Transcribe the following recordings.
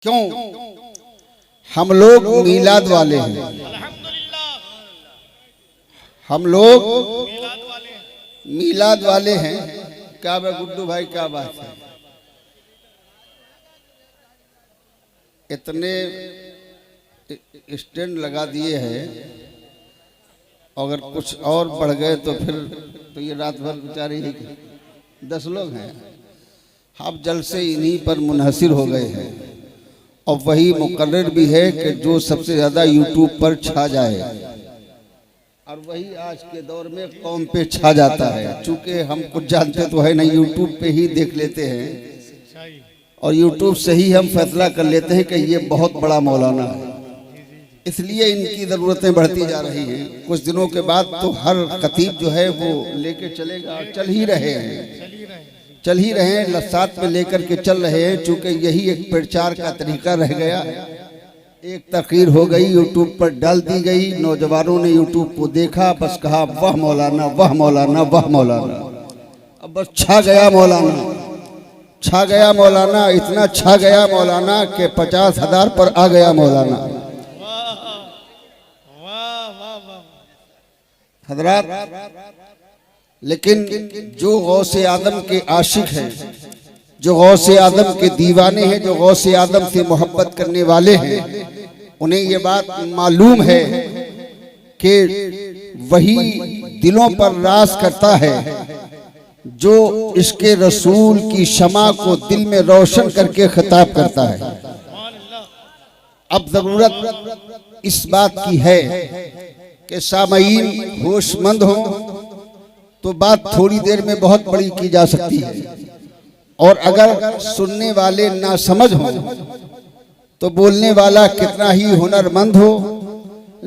क्यों? हम लोग मीलाद वाले हैं, हम लोग मीलाद वाले हैं। क्या बे गुड्डू भाई, क्या बात है? इतने स्टैंड लगा दिए हैं, अगर कुछ और बढ़ गए तो फिर तो ये रात भर बेचारे ही 10 लोग हैं। आप जल से इन्हीं पर मुनहसिर हो गए हैं और वही मुकर्रर भी है कि जो सबसे ज्यादा यूट्यूब पर छा जाए, और वही आज के दौर में कौम पे छा जाता है। चूंकि हम कुछ जानते तो है नहीं, यूट्यूब पे ही देख लेते हैं और यूट्यूब से ही हम फैसला कर लेते हैं कि ये बहुत बड़ा मौलाना है, इसलिए इनकी ज़रूरतें बढ़ती जा रही हैं। कुछ दिनों के बाद तो हर खतीब जो है वो लेके चलेगा, चल ही रहे हैं, साथ में लेकर के चल रहे हैं। चूंकि यही एक प्रचार का तरीका रह गया, एक तकरीर हो गई, यूट्यूब पर डाल दी गई, नौजवानों ने यूट्यूब को देखा, बस कहा वाह मौलाना, वाह मौलाना, वाह मौलाना। अब बस छा गया मौलाना, इतना छा गया मौलाना कि 50,000 पर आ गया मौलाना। हजरात, लेकिन जो गौसे आदम के आशिक हैं, जो गौसे आदम के दीवाने हैं, जो गौसे आदम से मोहब्बत करने वाले हैं, उन्हें ये बात मालूम है कि वही दिलों पर राज करता है जो इसके रसूल की शमा को दिल में रोशन करके खिताब करता है। अब जरूरत इस बात की है कि सामईन होशमंद हो तो बात थोड़ी देर में बहुत बड़ी की जा सकती है, और अगर सुनने वाले ना समझ हो तो बोलने वाला कितना ही हुनरमंद हो,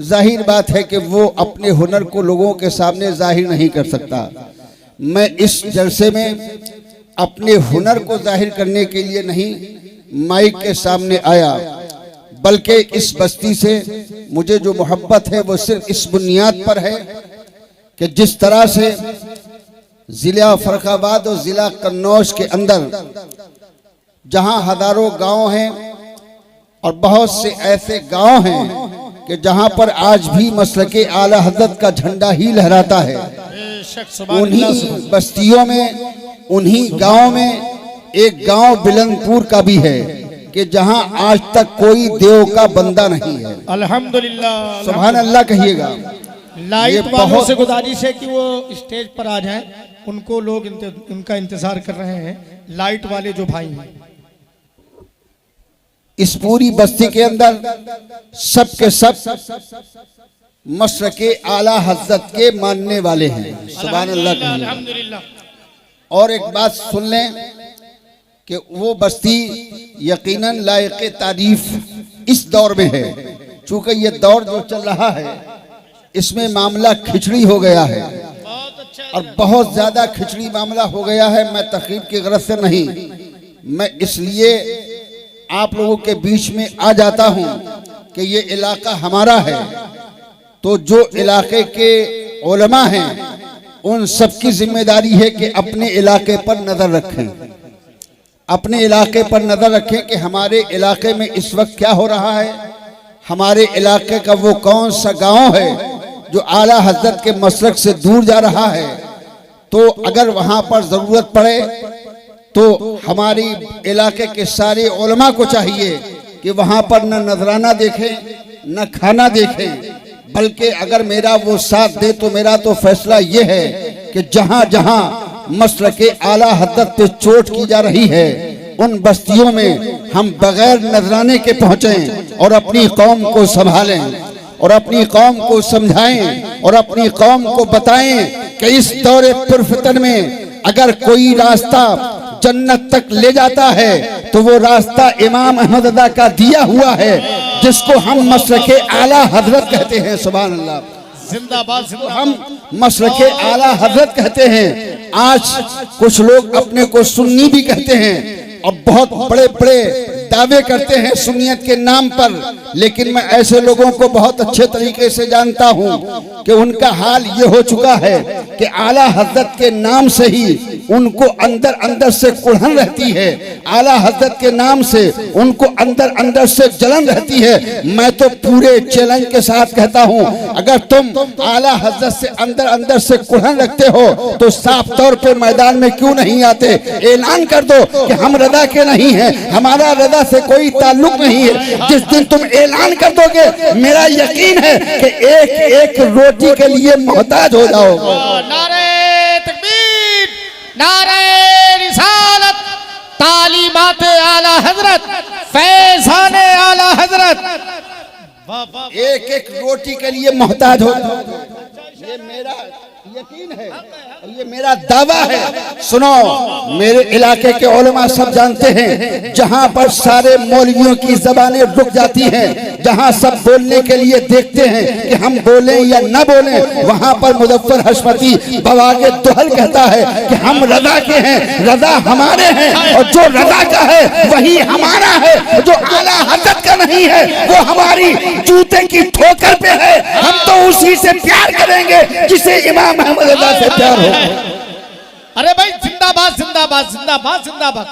जाहिर बात है कि वो अपने हुनर को लोगों के सामने जाहिर नहीं कर सकता। मैं इस जलसे में अपने हुनर को जाहिर करने के लिए नहीं माइक के सामने आया, बल्कि इस बस्ती से मुझे जो मोहब्बत है वो सिर्फ इस बुनियाद पर है कि जिस तरह से जिला फर्रुखाबाद और जिला कन्नौज के अंदर जहां हजारों गांव हैं और बहुत से ऐसे गांव हैं कि जहां पर आज भी मसलके आला हज़रत का झंडा ही लहराता है, उन्हीं बस्तियों में, उन्हीं गांव में एक गांव बिलंदपुर का भी है कि जहां आज तक कोई देव का बंदा नहीं है। अल्हम्दुलिल्लाह, सुभान अल्लाह कहिएगा। लाइट वालों से गुजारिश है कि वो स्टेज पर आ जाएं, उनको लोग उनका इंतजार कर रहे हैं। लाइट वाले जो भाई हैं, इस पूरी बस्ती के अंदर सब के सब मशरके आला हज़रत के मानने वाले हैं। सुभान अल्लाह। अल्हम्दुलिल्लाह। और एक बात सुन लें कि वो बस्ती यकीनन लायक तारीफ इस दौर में है। चूंकि ये दौर जो चल रहा है इसमें मामला खिचड़ी हो गया है, और बहुत ज्यादा खिचड़ी मामला हो गया है। मैं तकरीब की गरज से नहीं, मैं इसलिए आप लोगों के बीच में आ जाता हूं कि ये इलाका हमारा है, तो जो इलाके के उलमा हैं उन सबकी जिम्मेदारी है कि अपने इलाके पर नजर रखें, अपने इलाके पर नजर रखें कि हमारे इलाके में इस वक्त क्या हो रहा है, हमारे इलाके का वो कौन सा गांव है जो आला हज़रत के मसलक से दूर जा रहा है। तो अगर वहां पर जरूरत पड़े तो हमारी इलाके के सारे उलमा को चाहिए कि वहां पर न नजराना देखें न खाना देखें, बल्कि अगर मेरा वो साथ दे तो मेरा तो फैसला ये है कि जहां जहां मसलके आला हज़रत पे चोट की जा रही है उन बस्तियों में हम बगैर नजराने के पहुंचें और अपनी कौम को संभालें और अपनी कौम को समझाएं और अपनी कौम को बताएं कि इस दौरे पुरफितन में अगर कोई रास्ता जन्नत तक ले जाता है तो वो रास्ता इमाम अहमद रज़ा का दिया हुआ है, जिसको हम मसलके आला हज़रत कहते हैं। सुभान अल्लाह, जिंदाबाद, जिंदाबाद। हम मसलके आला हज़रत कहते हैं। आज कुछ लोग अपने को सुन्नी भी कहते हैं और बहुत बड़े बड़े दावे करते हैं सुन्नियत के नाम पर, लेकिन मैं ऐसे लोगों को बहुत अच्छे तरीके से जानता हूं कि उनका हाल ये हो चुका है कि आला हज़रत के नाम से ही उनको अंदर अंदर से कुढ़न रहती है, आला हजरत के नाम से उनको अंदर अंदर से जलन रहती है। मैं तो पूरे चैलेंज के साथ कहता हूं, अगर तुम आला हजरत से अंदर अंदर से कुढ़न रखते हो तो साफ तौर पे मैदान में क्यों नहीं आते? ऐलान कर दो कि हम रजा के नहीं हैं, हमारा रजा से कोई ताल्लुक नहीं है। जिस दिन तुम ऐलान कर दोगे, मेरा यकीन है कि एक एक रोटी के लिए मोहताज हो जाओगे। नारे तकबीर, नारे रिसालत, तालीमात आला हजरत, फैज़ाने आला हजरत। एक एक रोटी के लिए मोहताज हो जाओगे। ये मेरा यकीन है, ये मेरा दावा है। सुनो, मेरे इलाके के उलमा सब जानते हैं, जहां पर सारे मौलवियों की जबानें रुक जाती हैं, जहां सब बोलने के लिए देखते हैं कि हम बोलें या न बोलें, वहां पर मुजफ्फर हशमती बवागे दुहल कहता है कि हम रजा के हैं, रजा हमारे हैं, और जो रजा का है वही हमारा है, जो आला हजरत का नहीं है वो हमारी जूते की ठोकर पे है। हम तो उसी से प्यार करेंगे जिसे इमाम अहमद रजा से प्यार हो। अरे भाई जिंदाबाद जिंदाबाद जिंदाबाद जिंदाबाद।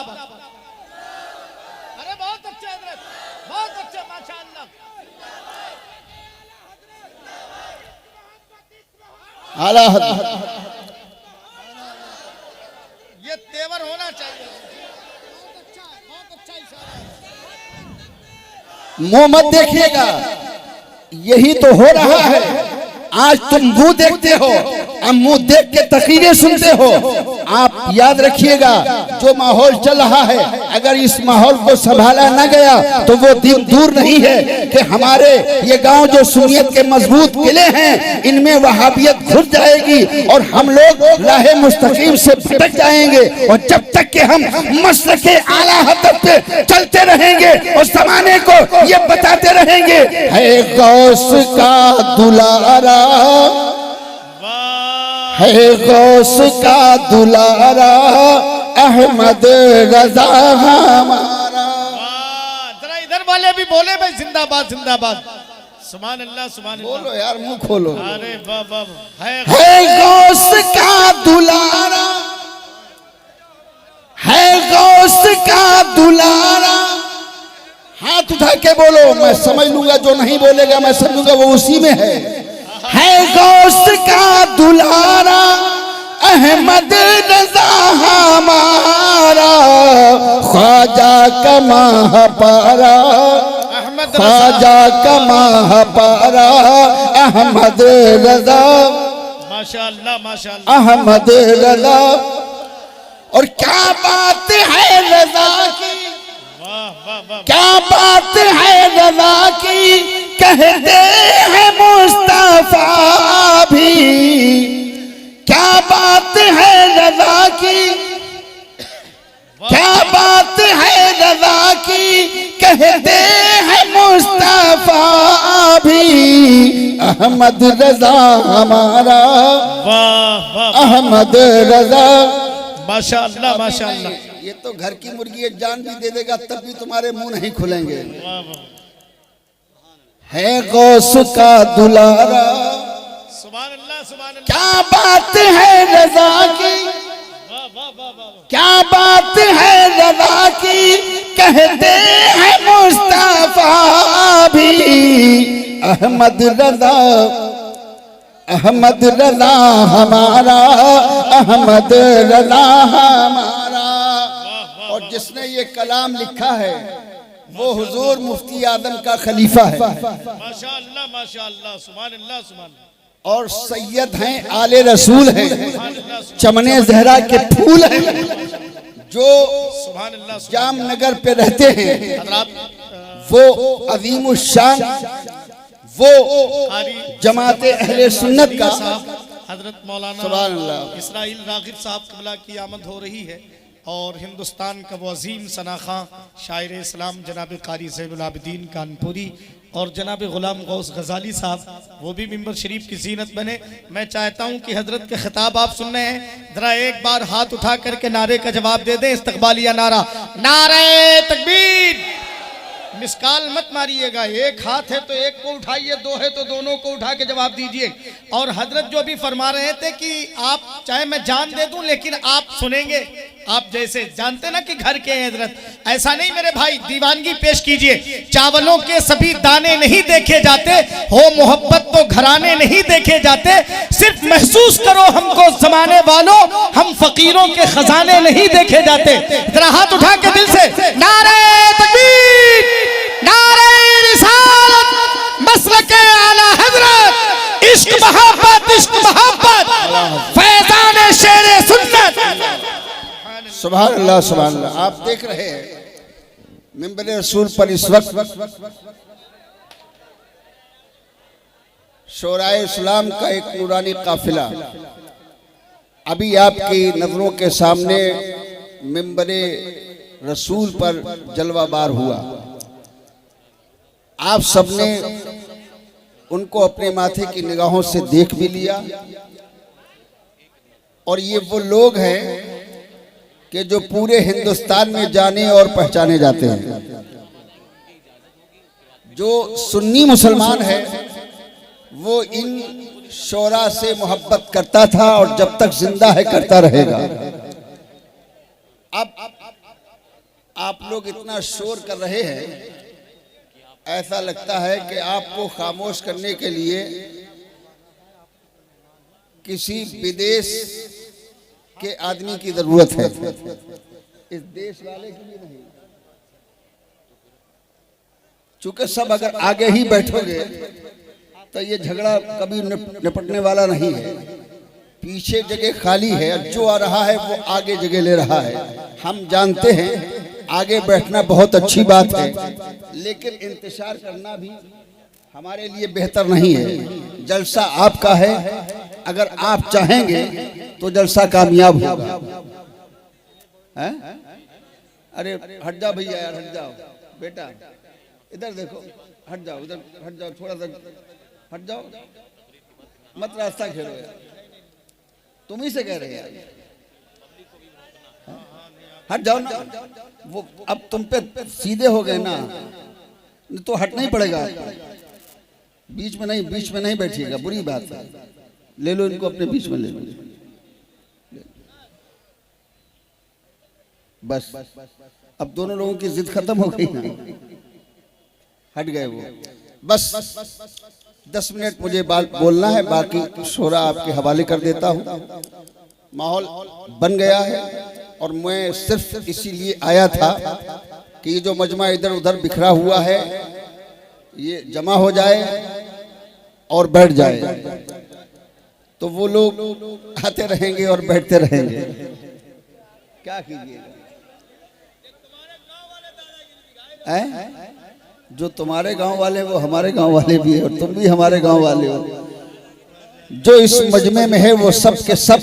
अरे बहुत अच्छे हजरत, बहुत अच्छे, माशाअल्लाह। आला हजरत ये तेवर होना चाहिए। बहुत अच्छा है, बहुत अच्छा इशारा। मुंह मत देखिएगा, यही तो हो रहा है। आज तुम मुंह देखते हो, अब मुंह देख के तकरीरें सुनते हो। आप याद रखिएगा, जो माहौल चल रहा है, अगर इस माहौल को संभाला न गया तो वो दिन दूर नहीं है कि हमारे ये गांव जो सुन्नियत के मजबूत किले हैं, इनमें वहाबियत घुस जाएगी और हम लोग राह मुस्तकीम से भटक जाएंगे। और जब तक कि हम मसलक के आला हजरत पे चलते रहेंगे और ज़माने को ये बताते रहेंगे, है गौस का दुलारा, है गौस का दुलारा, अहमद रजा हमारा। जरा इधर वाले भी बोले भाई जिंदाबाद जिंदाबाद। सुभान अल्लाह, सुभान अल्लाह। बोलो यार, मुंह खोलो। अरे वाह वाह। है गौस का दुलारा, है गौस का दुलारा। हाथ उठा के बोलो, मैं समझ लूंगा, जो नहीं बोलेगा मैं समझूंगा वो उसी में है गौस का दुलारा, अहमद रजा हमारा, ख्वाजा का महापारा, ख्वाजा का महापारा, अहमद रजा, माशाअल्लाह माशाअल्लाह, अहमद रजा। और क्या बात है रजा की, क्या बात है रजा की, कहते हैं मुस्तफा भी, क्या बात है रजा की, क्या बात है रजा की, कहते हैं मुस्तफा भी, अहमद रजा हमारा, अहमद रजा। माशाअल्लाह माशाअल्लाह। ये तो घर की मुर्गी एक जान भी दे देगा तब भी तुम्हारे मुंह नहीं खुलेंगे। है गौस का दुलारा, सुभान अल्लाह सुभान अल्लाह। क्या बात है रजा की, क्या बात है रजा की, कहते हैं मुस्तफा भी, अहमद रजा, अहमद रजा हमारा, अहमद रजा हमारा। और जिसने ये कलाम लिखा है वो हुजूर मुफ्ती आदम का खलीफा है। माशाअल्लाह माशाअल्लाह, सुभान अल्लाह सुभान अल्लाह। और सैयद हैं, आले रसूल हैं, चमने जहरा के फूल हैं, जो सुभान अल्लाह जामनगर पे रहते हैं। वो अजीम शान, वो जमाते अहले सुन्नत का हजरत मौलाना सुभान अल्लाह इसराइल रागिब साहब क़िबला की आमद हो रही है। और हिंदुस्तान का वो अजीम सनाखा शायर इस्लाम जनाब कारी ज़ैनुल आबिदीन कानपुरी और जनाब गुलाम गौस गजाली साहब वो भी मिंबर शरीफ की जीनत बने। मैं चाहता हूं कि हजरत के खिताब आप सुन रहे हैं, जरा एक बार हाथ उठा करके नारे का जवाब दे दें। इस्तकबालिया नारा, नारे तकबीर। मिसकाल मत मारिएगा, एक हाथ है तो एक को उठाइए, दो है तो दोनों को उठा के जवाब दीजिए। और हजरत जो अभी फरमा रहे थे कि आप चाहे मैं जान दे दूं, लेकिन आप सुनेंगे। आप जैसे जानते ना कि घर के हजरत, ऐसा नहीं मेरे भाई, दीवानगी पेश कीजिए। चावलों के सभी दाने नहीं देखे जाते, हो मोहब्बत तो घराने नहीं देखे जाते। सिर्फ महसूस करो हमको जमाने वालों, हम फकीरों के खजाने नहीं देखे जाते। जरा हाथ उठा के दिल से नारे तकबीर, नारे रिसालत, मसलके आला हजरत, इश्क मोहब्बत, इश्क मोहब्बत, फैजान शेरे सुन्नत। सुभान अल्लाह, सुभान अल्लाह। आप देख रहे हैं मिंबर रसूल पर इस वक्त शोराए इस्लाम का एक नूरानी काफिला अभी आपकी नजरों के सामने मिंबर रसूल पर जलवाबार हुआ। आप सबने उनको अपने माथे की निगाहों से देख भी लिया, और ये वो लोग हैं कि जो पूरे हिंदुस्तान में जाने और पहचाने जाते हैं। जो सुन्नी मुसलमान है वो इन शोरा से मोहब्बत करता था और जब तक जिंदा है करता रहेगा। अब आप लोग इतना शोर कर रहे हैं, ऐसा लगता है कि आपको खामोश करने के लिए किसी विदेश के आदमी की जरूरत है, इस देश वाले की भी नहीं। चूंकि सब अगर आगे ही बैठोगे तो ये झगड़ा कभी निपटने वाला नहीं है। पीछे जगह खाली है, जो आ रहा है वो आगे जगह ले रहा है। हम जानते हैं आगे बैठना बहुत अच्छी बात है, लेकिन इंतजार करना भी हमारे लिए बेहतर नहीं है। जलसा आपका है, अगर आप चाहेंगे तो जलसा कामयाब होगा। अरे हट जाओ भैया यार, हट जाओ बेटा, इधर देखो, हट जाओ, इधर हट जाओ, थोड़ा सा हट जाओ, मत रास्ता घेरो यार, तुम ही से कह रहे यार, हट जाओ ना। वो अब तुम पे सीधे हो गए ना, तो हटना ही पड़ेगा। बीच में नहीं बैठिएगा, बुरी बात है। ले लो इनको अपने बीच में, ले लो बस। अब दोनों लोगों की जिद खत्म हो गई ना, हट गए वो। बस 10 मिनट मुझे बोलना है, बाकी शोरा आपके हवाले कर देता हूँ। माहौल बन गया है और मैं सिर्फ इसीलिए आया था कि ये जो मजमा इधर उधर बिखरा हुआ है ये जमा हो जाए और बैठ जाए, तो वो लोग आते रहेंगे और बैठते रहेंगे। क्या कीजिएगा, जो तुम्हारे गांव वाले वो हमारे गांव वाले भी है, और तुम भी हमारे गांव वाले हो। जो इस मजमे में है वो सब के सब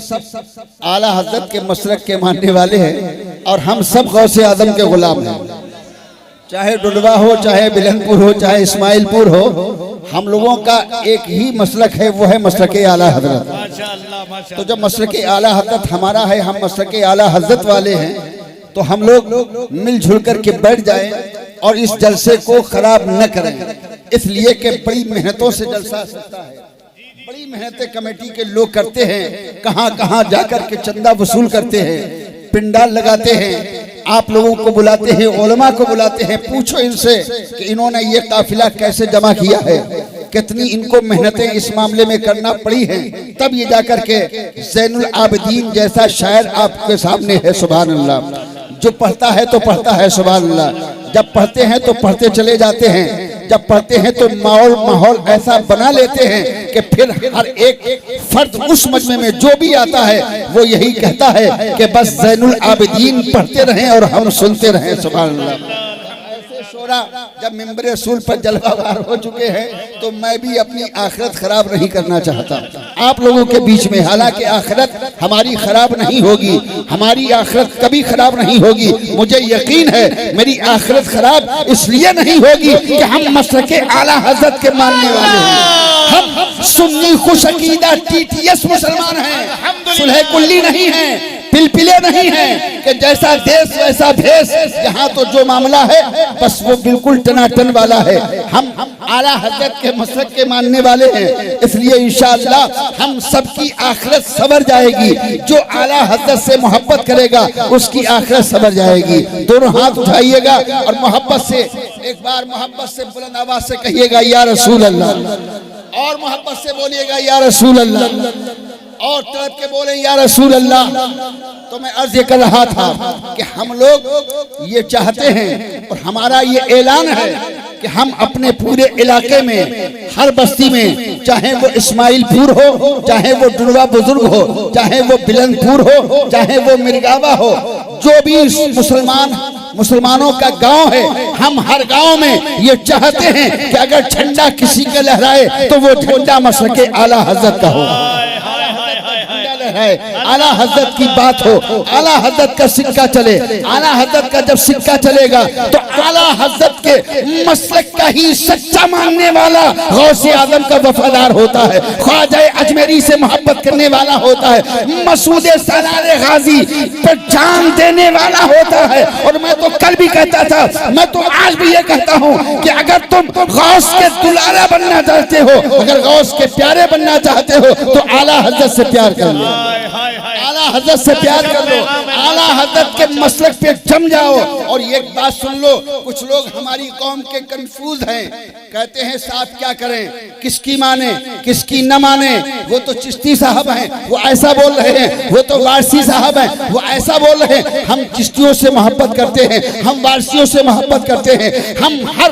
आला हजरत के मसलक के मानने वाले हैं, और हम सब गौसे आदम के गुलाम हैं। चाहे डुडवा हो, चाहे बिलनपुर हो, चाहे इस्माइलपुर हो, हम लोगों का एक ही मसलक है, वो है मसलक आला हजरत। तो जब मसलक आला हजरत हमारा है, हम मसलक आला हजरत वाले हैं, तो हम लोग मिलजुल करके बैठ जाएं और इस जलसे को खराब न करें। इसलिए कि बड़ी मेहनतों से जलसा सकता है, बड़ी मेहनतें कमेटी के लोग करते हैं, कहां कहां जाकर के चंदा वसूल करते हैं, पिंडाल लगाते हैं, आप लोगों को बुलाते हैं, उलमा को बुलाते हैं। पूछो इनसे कि इन्होंने ये काफिला कैसे जमा किया है, कितनी इनको मेहनतें इस मामले में करना पड़ी हैं, तब ये जाकर के ज़ैनुल आबिदीन जैसा शायर आपके सामने है। सुभान अल्लाह। जो पढ़ता है तो पढ़ता है, सुभान अल्लाह। जब पढ़ते हैं तो पढ़ते चले जाते हैं, जब पढ़ते हैं तो माहौल ऐसा बना लेते हैं कि फिर हर एक फर्द उस मजमे में जो भी आता है वो यही कहता है कि बस ज़ैनुल आबिदीन पढ़ते रहें और हम सुनते रहें। सुभान अल्लाह। ऐसे शोरा जब मिंबर रसूल पर जलवाबार हो चुके हैं तो मैं भी अपनी आखिरत खराब नहीं करना चाहता आप लोगों के बीच में। हालांकि आखिरत हमारी खराब नहीं होगी, हमारी आखिरत कभी खराब नहीं होगी। मुझे यकीन है मेरी आखिरत खराब इसलिए नहीं होगी कि हम मसलके आला हजरत के मानने वाले हैं। हम सुन्नी खुश अकीदा TTS मुसलमान हैं, सुलह कुल्ली नहीं है। पिलपिले नहीं हैं कि जैसा देश वैसा भेष। यहाँ तो जो मामला है बस वो बिल्कुल टनाटन वाला है। हम आला हजरत के मसलक के मानने वाले हैं, इसलिए इंशाअल्लाह हम सबकी आखिरत सवर जाएगी। जो आला हजरत से मोहब्बत करेगा उसकी आखिरत सवर जाएगी। दोनों हाथ उठाइएगा और मोहब्बत से एक बार मोहब्बत से बुलंद आवाज से कहिएगा या रसूल अल्लाह, और मोहब्बत से बोलिएगा या रसूल अल्लाह, और तड़प के बोले या रसूल अल्लाह। तो मैं अर्ज कर रहा था कि हम लोग ये चाहते हैं और हमारा ये ऐलान है कि हम अपने पूरे इलाके में हर बस्ती में, चाहे वो इस्माइलपुर हो, चाहे वो डुड़वा बुजुर्ग हो, चाहे वो बिलंदपुर हो, चाहे वो मिर्गावा हो, जो भी मुसलमानों का गांव है, हम हर गांव में ये चाहते हैं कि अगर झंडा किसी का लहराए तो वो झंडा मसलके आला हजरत का हो, है आला हजरत की बात हो, आला हजरत का सिक्का चले। आला हजरत का जब सिक्का चलेगा तो आला हजरत के मसलक का ही सच्चा मानने वाला गौसे आजम का वफादार होता है, ख्वाजा अजमेरी से मोहब्बत करने वाला होता है, मसूद सलार गाजी पर जान देने वाला होता है। और मैं तो कल भी कहता था, मैं तो आज भी ये कहता हूँ कि अगर तुम गौस के दुलारा बनना चाहते हो, अगर गौस के प्यारे बनना चाहते हो तो आला हजरत से प्यार कर लो, आला हजरत से प्यार कर लो, आला हजरत के मसलक पे जम जाओ। और एक बात सुन लो, कुछ लोग हमारी कौम के कंफ्यूज हैं, कहते हैं साहब क्या करें, किसकी माने किसकी न माने। वो तो चिश्ती साहब हैं, वो ऐसा बोल रहे हैं, वो तो वारसी साहब हैं, वो ऐसा बोल रहे हैं। हम चिश्तियों से मोहब्बत करते हैं, हम वारसियों से मोहब्बत करते हैं, हम हर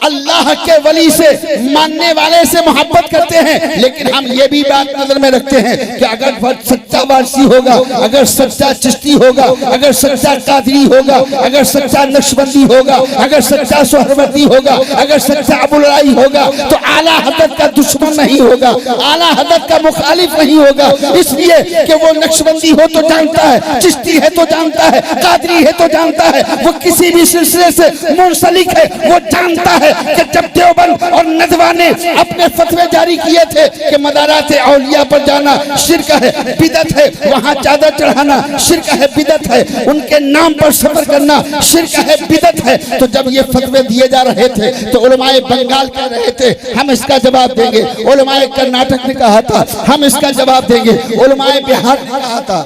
अल्लाह के वली से मानने वाले से मोहब्बत करते हैं। लेकिन हम ये भी बात नजर में रखते हैं कि अगर सच्चा वारसी होगा, अगर सच्चा चिश्ती होगा, अगर सच्चा कादरी होगा, अगर सच्चा नक्शबंदी होगा, अगर सच्चा सोहरवर्दी होगा, अगर सच्चा अबुलाई होगा तो आला हजरत का दुश्मन नहीं होगा, आला हजरत का मुखालिफ नहीं होगा। इसलिए कि वो नक्शबंदी हो तो जानता है, चिश्ती है तो जानता है, कादरी है तो जानता है, वो किसी भी सिलसिले से मुंसलिक है, वो जानता है कि जब देवबंद और नदवा ने अपने फतवे जारी किए थे कि मदारात औलिया पर जाना शिर्क है, बिदत है, वहाँ चादर चढ़ाना शिर्क है, बिदत है, उनके नाम पर सफर करना शिर्क है, बिदत है। तो जब ये फतवे दिए जा रहे थे तो उलमाए बंगाल कह रहे थे हम इसका जवाब देंगे, उलमाए कर्नाटक ने कहा था हम इसका जवाब देंगे, उलमाए बिहार ने कहा था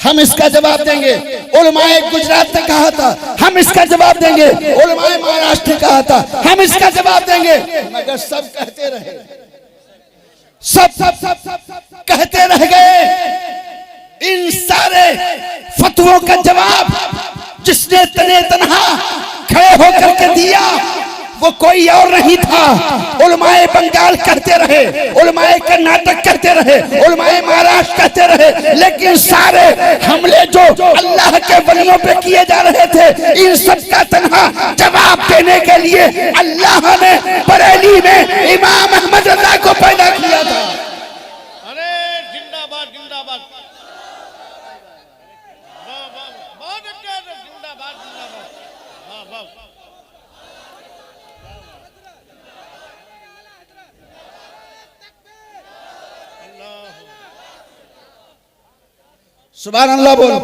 हम इसका जवाब देंगे, उलमाए गुजरात ने कहा था हम इसका जवाब देंगे, उलमाए महाराष्ट्र ने कहा था हम इसका जवाब देंगे। मगर सब कहते रहे, सब कहते रह गए। इन सारे फतवों का जवाब जिसने तने तनहा खड़े होकर के दिया वो कोई और नहीं था। उलमाए बंगाल कहते रहे, उलमाए कर्नाटक कहते रहे, उलमाए महाराष्ट्र कहते रहे, लेकिन सारे हमले जो अल्लाह के वलियों पे किए जा रहे थे, इन सब का तन्हा जवाब देने के लिए अल्लाह ने बरेली में इमाम अहमद रजा को पैदा किया था। अरे जिंदाबाद जिंदाबाद, जिंदाबाद जिंदाबाद। सुभान अल्लाह बोलो।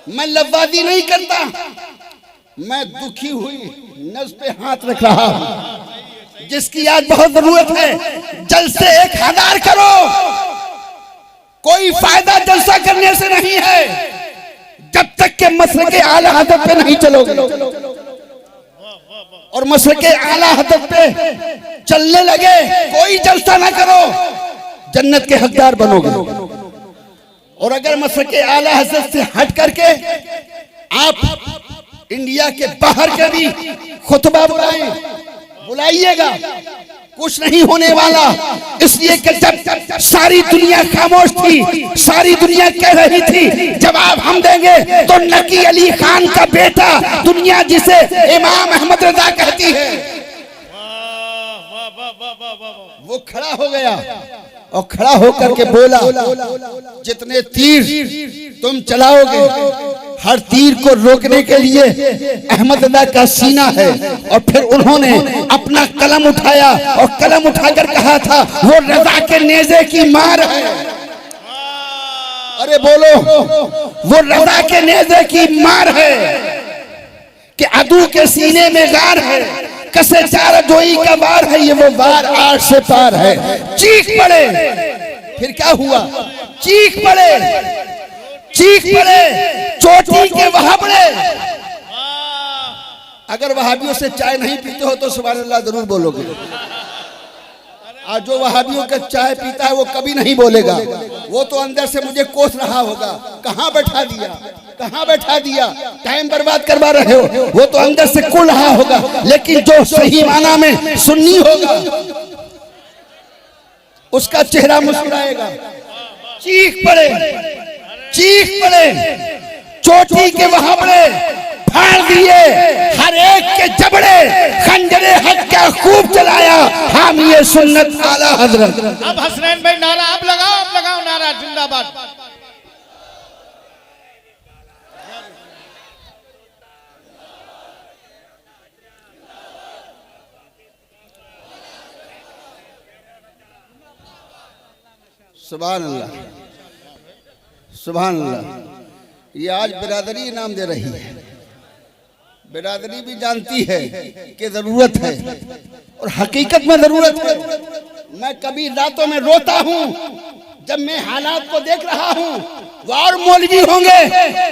मैं लफ्ज़बाजी नहीं करता, मैं दुखी हुई नज़्म पे हाथ रख रहा हूं, जिसकी आज बहुत जरूरत है। जलसे 1000 करो, कोई फायदा जलसा करने से नहीं है जब तक के मसलके आला हजरत पे नहीं चलोगे। और मसलके आला हजरत पे चलने लगे, कोई जलसा ना करो, जन्नत के हकदार बनोगे। और अगर मसलके आला हजरत से हट करके आप इंडिया के बाहर के भी खुतबा बुलाइएगा, कुछ नहीं होने वाला। इसलिए कि जब सारी दुनिया खामोश थी, सारी दुनिया कह रही थी जवाब हम देंगे, तो नकी अली खान का बेटा दुनिया जिसे इमाम अहमद रजा कहती है, वो खड़ा हो गया और खड़ा होकर के बोला जितने तीर तुम चलाओगे, हर तीर को रोकने के लिए अहमद रजा का सीना है। और फिर उन्होंने अपना कलम उठाया और कलम उठाकर कहा था वो रजा के नेज़े की मार है। अरे बोलो, वो रजा के नेज़े की मार है कि अदू के सीने में गार है, कसे चार जोई का वार है, ये वो वार आठ से पार है। चीख पड़े, फिर क्या हुआ? चीख पड़े, चीख पड़े चोटी के वहाबड़े। अगर वहाबियों से चाय नहीं पीते हो तो सुभान अल्लाह जरूर बोलोगे। आज जो वहाबियों का चाय पीता है वो कभी नहीं बोलेगा, वो तो अंदर से मुझे कोस रहा होगा, कहां बैठा दिया, कहां बैठा दिया, टाइम बर्बाद करवा रहे हो, वो तो अंदर से कुल रहा होगा। लेकिन जो सही माना में सुन्नी होगा उसका चेहरा मुस्कुराएगा। चीख पड़े, चीख पड़े चोटी के वहाबड़े, फाड़ दिए हर एक के जबड़े, खंजरे हक का खूब चलाया हामिए सुन्नत आला हजरत। अब हसनैन भाई नारा आप लगाओ नारा जिंदाबाद। सुभान अल्लाह, सुभान अल्लाह। ये आज बिरादरी इनाम दे रही है। बिरादरी भी जानती है कि जरूरत है और हकीकत में जरूरत है। मैं कभी रातों में रोता हूँ जब मैं हालात को देख रहा हूँ। वो और मौलवी होंगे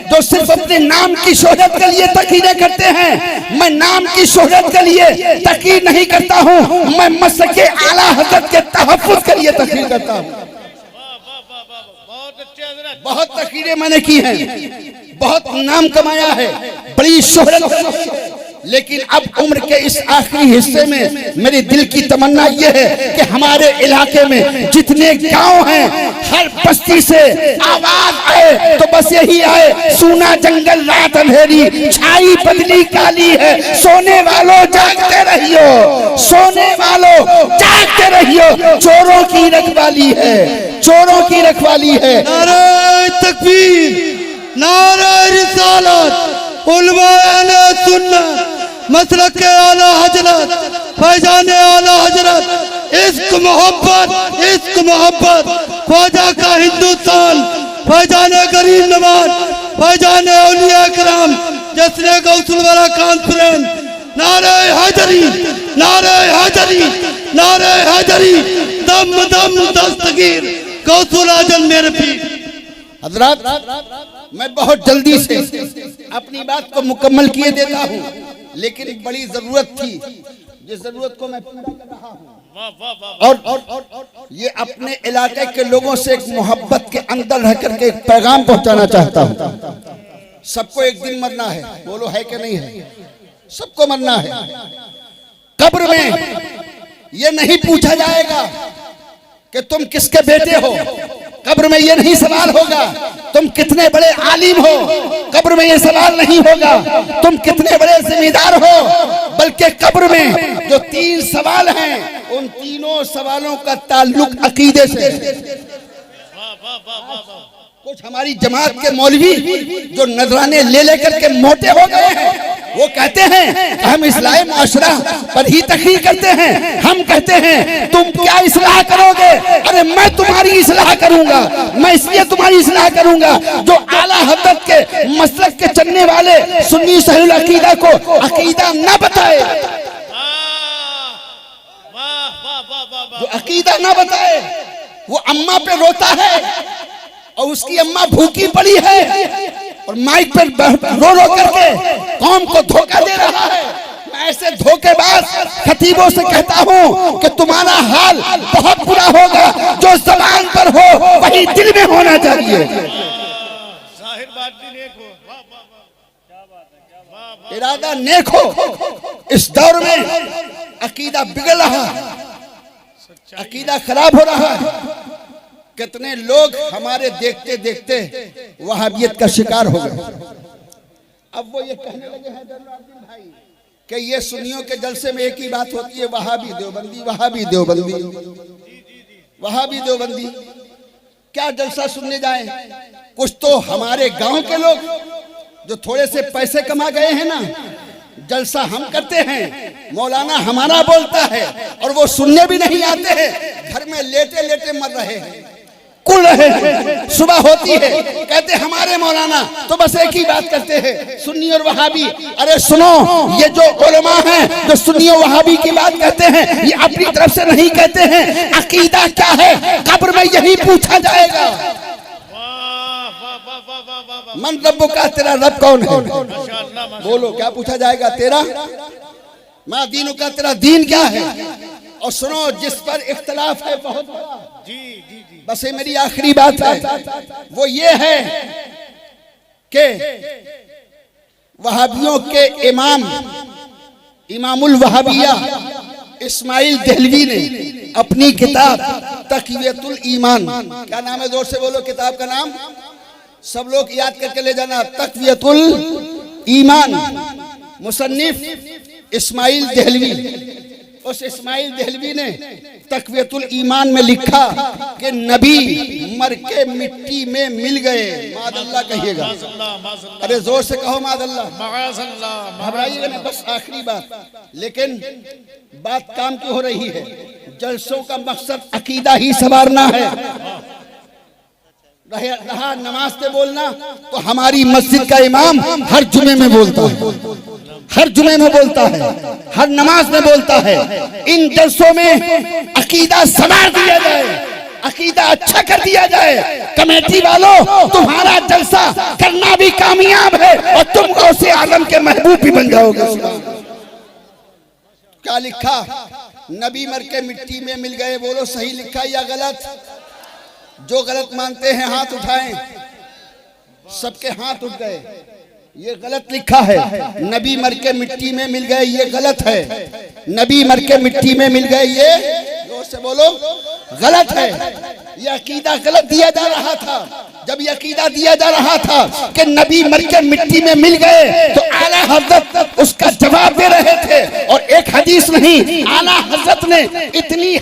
जो सिर्फ अपने नाम की शोहरत के लिए तकीरें करते हैं। मैं नाम की शोहरत के लिए तकीर नहीं करता हूँ, मैं मसके आला हज़रत के तहफ़्फ़ुज़ के लिए तकीर करता हूँ। बहुत तकीरें मैंने की हैं, बहुत नाम कमाया है, बड़ी शोहरत, लेकिन अब उम्र के इस आखिरी हिस्से में मेरे दिल की तमन्ना यह है कि हमारे इलाके में जितने गांव हैं, हर बस्ती से आवाज आए तो बस यही आए, सूना जंगल रात अंधेरी, छाई बदली काली है, सोने वालों जागते रहियो, सोने वालों जागते रहियो, चोरों की रखवाली है, चोरों की रखवाली है। नारे तकबीर, नारे रिसालत, उलमाए सुन्नत, मसलक के आला हजरत, फैजान आला हजरत, इश्क मोहब्बत, इश्क मोहब्बत, ख्वाजा का हिंदुस्तान, फैजान गरीब नवाज, फैजान औलिया कराम, जश्न गौसुल वाला कॉन्फ्रेंस। नारे हैदरी, नारे हैदरी, नारे हैदरी, दम दम दस्तगीर गौसुल आजम मेरे पीर। हजरत, मैं बहुत जल्दी से अपनी बात को मुकम्मल किए देता हूँ, लेकिन बड़ी जरूरत थी, जिस जरूरत को मैं पूरा कर रहा हूँ। और ये अपने इलाके के लोगों से एक मोहब्बत के अंदर रह करके एक पैगाम पहुंचाना चाहता हूँ। सबको एक दिन मरना है, बोलो है कि नहीं है? सबको मरना है। कब्र में ये नहीं पूछा जाएगा कि तुम किसके बेटे हो, कब्र में ये नहीं सवाल होगा तुम कितने बड़े आलिम हो, कब्र में ये सवाल नहीं होगा तुम कितने बड़े जिम्मेदार हो, बल्कि कब्र में जो तीन सवाल हैं उन तीनों सवालों का ताल्लुक अकीदे से। कुछ हमारी जमात के मौलवी जो नजराने ले लेकर के मोटे हो गए हैं, वो कहते हैं हम इस्लाही माशरा पर ही तकरीर करते हैं, हम कहते हैं तुम क्या इस्लाह करोगे? अरे मैं तुम्हारी इस्लाह करूंगा, मैं इसलिए तुम्हारी इस्लाह करूंगा जो आला हज़रत के मसलक के चलने वाले सुन्नी सहीह अकीदा को अकीदा न बताए, जो अकीदा न बताए, वो अम्मा पे रोता है और उसकी अम्मा भूखी पड़ी है और माइक पर रो रो करके कौम को धोखा दे रहा है। मैं ऐसे धोखेबाज खतीबों से कहता हूँ कि तुम्हारा हाल बहुत बुरा होगा, जो जबान पर हो वही दिल में होना चाहिए। इरादा नेक हो। इस दौर में अकीदा बिगड़ रहा है, अकीदा खराब हो रहा है। कितने लोग हमारे देखते देखते वहाबियत का शिकार हो गए। अब वो ये कहने लगे हैं भाई कि ये सुन्नियों के जलसे में एक ही बात होती है, वहाबी देवबंदी, वहाबी देवबंदी, वहाबी देवबंदी। क्या जलसा सुनने जाए? कुछ तो हमारे गांव के लोग जो थोड़े से पैसे कमा गए हैं ना, जलसा हम करते हैं, मौलाना हमारा बोलता है और वो सुनने भी नहीं आते हैं, घर में लेटे लेटे मर रहे हैं। कुल रहे हैं। सुबह होती है कहते हमारे मौलाना तो बस एक ही बात करते हैं, सुन्नी और वहाबी। अरे सुनो, ये जो उलमा हैं जो सुन्नी और वहाबी की बात कहते हैं, ये अपनी तरफ से नहीं कहते हैं। अकीदा क्या है कब्र में यही पूछा जाएगा। मन रब्बो का, तेरा रब कौन है? बोलो, क्या पूछा जाएगा? तेरा माँ दीनों का, तेरा दीन क्या है? और सुनो, जिस पर इख्तलाफ है बहुत बड़ा, जी जी जी, बस ये मेरी आखिरी बात है, वो ये है कि वहाबियों के इमामुल वहाबिया इस्माइल देहलवी ने अपनी किताब तक़वियतुल ईमान, क्या नाम है? जोर से बोलो किताब का नाम, सब लोग याद करके ले जाना। तक़वियतुल ईमान, मुसन्निफ इस्माइल देहलवी। उस इस्माइल देहलवी ने तक़वियतुल ईमान में लिखा कि नबी मर के मिट्टी में मिल गए। मादअल्लाह कहिएगा, अरे जोर से कहो मादअल्लाह, घबराइएगा नहीं, बस आखिरी बात। लेकिन बात काम की हो रही है, जलसों का मकसद अकीदा ही संवारना है। रहा नमाज पे बोलना, तो हमारी मस्जिद का इमाम हर जुमे में बोलता है, हर जुमे में बोलता है, हर नमाज में बोलता है। इन जलसों में अकीदा संवार दिया जाए, अकीदा अच्छा कर दिया जाए। कमेटी वालों, तुम्हारा जलसा करना भी कामयाब है और तुम गौसे आलम के महबूब भी बन जाओगे। क्या लिखा? नबी मर के मिट्टी में मिल गए। बोलो सही लिखा या गलत? जो गलत मानते हैं हाथ उठाएं। सबके हाथ उठ गए। ये गलत लिखा है, नबी मर के मिट्टी में मिल गए, ये गलत है। नबी मर के मिट्टी में मिल गए, ये जोर से बोलो गलत है। ये अकीदा गलत दिया जा रहा था। जब ये अकीदा दिया जा रहा था कि नबी मर के मिट्टी में मिल गए, तो आला हजरत उसका जवाब दे रहे थे। और एक हदीस नहीं, आला हजरत ने इतनी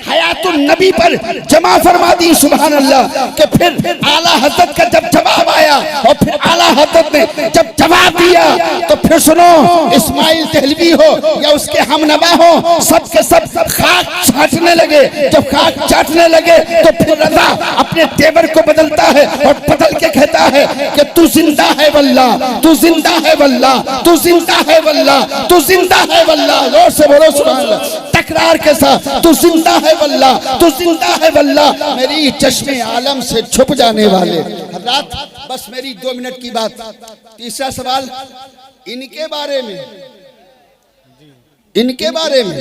हयातुन नबी पर जमा फरमा दी, सुभान अल्लाह, कि फिर आला हजरत का जब जवाब आया और फिर आला हजरत ने जब जवाब दिया, तो फिर सुनो, इस्माइल देहलवी हो या उसके हमनवा हो, सब के सब खाक चाटने लगे। जब खाक चाटने लगे तो फिर रजा अपने तेवर को बदलता है और बदल के कहता है कि तू जिंदा है वल्लाह, तू जिंदा है वल्लाह, तू जिंदा है वल्लाह, तू जिंदा है वल्लाह। जोर से बोलो सुभान अल्लाह, तकरार के साथ, तू जिंदा है वल्लाह, तू जिंदा है वल्लाह। मेरी चश्मे आलम से छुप जाने वाले हज़रात, बस मेरी 2 मिनट की बात। तीसरा सवाल इनके बारे में, इनके बारे में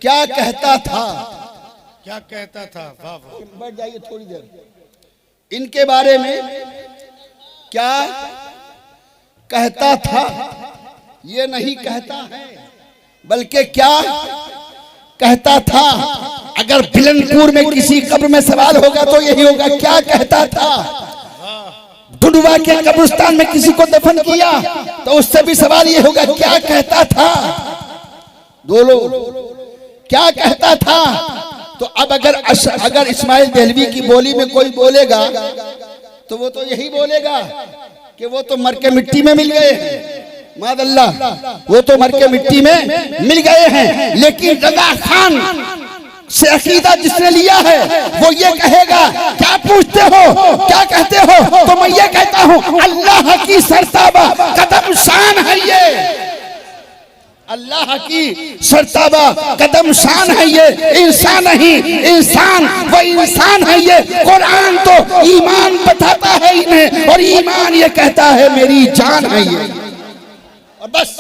क्या कहता था? क्या कहता था? वाह वाह, बैठ जाइए थोड़ी देर। इनके बारे में क्या कहता था? ये नहीं कहता है, बल्कि क्या कहता था? अगर बिलनपुर में किसी कब्र में सवाल होगा तो यही होगा, क्या कहता था? डुडवा के कब्रिस्तान में किसी को दफन किया तो उससे भी सवाल ये होगा, क्या कहता था? बोलो, क्या कहता था? तो अब अगर इस्माइल देहलवी की बोली में कोई बोलेगा तो वो तो यही बोलेगा कि वो तो मर के मिट्टी में मिल गए हैं। मादअल्लाह, वो तो मर के मिट्टी में मिल गए हैं। लेकिन रजा खान से अकीदा जिसने लिया है वो ये कहेगा, क्या पूछते हो, क्या कहते हो? तो मैं ये कहता हूँ, अल्लाह की सरताबा कदम शान है ये, अल्लाह की सरताबा कदम शान है ये, इंसान नहीं, इंसान वो इंसान है ये। कुरान तो ईमान बताता है इन्हें, और ईमान ये कहता है मेरी जान है ये। और बस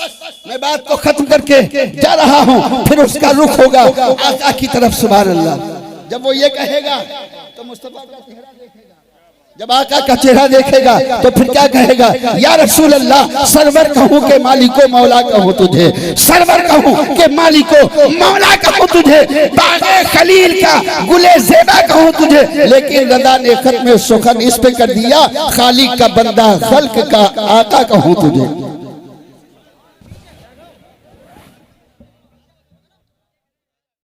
मैं बात को खत्म करके जा रहा हूँ, फिर उसका रुख होगा आका की तरफ, सुभान अल्लाह। जब वो ये कहेगा तो मुस्तफा का चेहरा देखेगा, जब आका का चेहरा देखेगा तो फिर क्या कहेगा? या रसूल अल्लाह, सरवर कहूँ के मालिको मौला कहूँ तुझे, सरवर कहूँ के मालिको मौला कहूँ तुझे, बागे खलील का गुले ज़ेबा कहूँ तुझे। लेकिन रज़ा ने खत्म सुखन इस पे कर दिया, खालिक का बंदा खल्क का आका कहूँ तुझे।